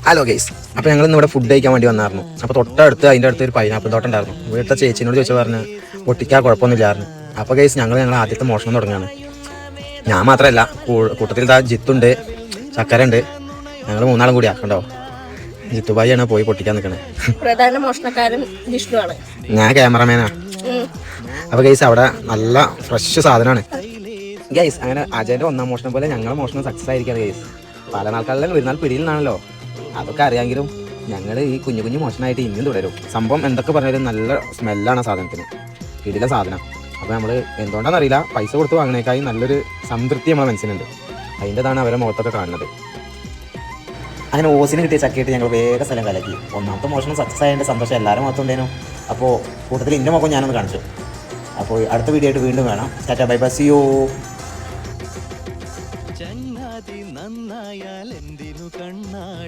Hello guys, അപ്പോൾ ഞങ്ങൾ ഇന്ന് ഇവിടെ ഫുഡ് കഴിക്കാൻ വേണ്ടി വന്നായിരുന്നു. അപ്പോൾ തൊട്ടടുത്ത് അതിൻ്റെ അടുത്ത് ഒരു പൈനാപ്പിൾ തോട്ടം ഉണ്ടായിരുന്നു. ഇവിടുത്തെ ചേച്ചിനോട് ചോദിച്ചു പറഞ്ഞ് പൊട്ടിക്കാൻ കുഴപ്പമൊന്നുമില്ലായിരുന്നു. അപ്പോൾ ഗൈസ് ഞങ്ങൾ ആദ്യത്തെ മോഷണം തുടങ്ങുകയാണ്. ഞാൻ മാത്രമല്ല, കൂട്ടത്തിൽ ജിത്തുണ്ട്, ചക്കര ഉണ്ട്, ഞങ്ങൾ മൂന്നാളും കൂടി ആക്കണ്ടോ. ജിത്തുബായിയാണ് പോയി പൊട്ടിക്കാൻ നിൽക്കണേ. പ്രധാന മോഷണക്കാരൻ ജിഷ്ണുവാണ്, ഞാൻ ക്യാമറമാനാ. അപ്പോൾ ഗൈസ് അവിടെ നല്ല ഫ്രഷ് സാധനമാണ് ഗൈസ്. അങ്ങനെ അജയൻ്റെ ഒന്നാം മോഷണം പോലെ ഞങ്ങളുടെ മോഷണം സക്സസ് ആയിരിക്കുകയാണ് ഗൈസ്. പല നാൾക്കാരിലും വരുന്നാൽ പിടിയിൽ നിന്നാണല്ലോ, അതൊക്കെ അറിയാമെങ്കിലും ഞങ്ങൾ ഈ കുഞ്ഞു കുഞ്ഞു മോഷണമായിട്ട് ഇനിയും തുടരും. സംഭവം എന്തൊക്കെ പറഞ്ഞാലും നല്ല സ്മെല്ലാണ് സാധനത്തിന്, പിടിയിലെ സാധനം. അപ്പോൾ നമ്മൾ എന്തുകൊണ്ടാണെന്നറിയില്ല, പൈസ കൊടുത്ത് വാങ്ങണേക്കായി നല്ലൊരു സംതൃപ്തി നമ്മളെ മനസ്സിലുണ്ട്. അതിൻ്റെതാണ് അവരെ മുഖത്തൊക്കെ കാണുന്നത്. അങ്ങനെ ഓസിന് കിട്ടിയ ചക്കയിട്ട് ഞങ്ങൾ വേഗം സ്ഥലം കലക്കി. ഒന്നാമത്തെ മോഷണം സക്സസ് ആയതിൻ്റെ സന്തോഷം എല്ലാവരും മൊത്തമുണ്ടേനു. അപ്പോൾ കൂട്ടത്തിൽ എൻ്റെ മുഖം ഞാനൊന്ന് കാണിച്ചു. അപ്പോൾ അടുത്ത വീഡിയോ ആയിട്ട് വീണ്ടും വേണം. Tata bye bye, see U.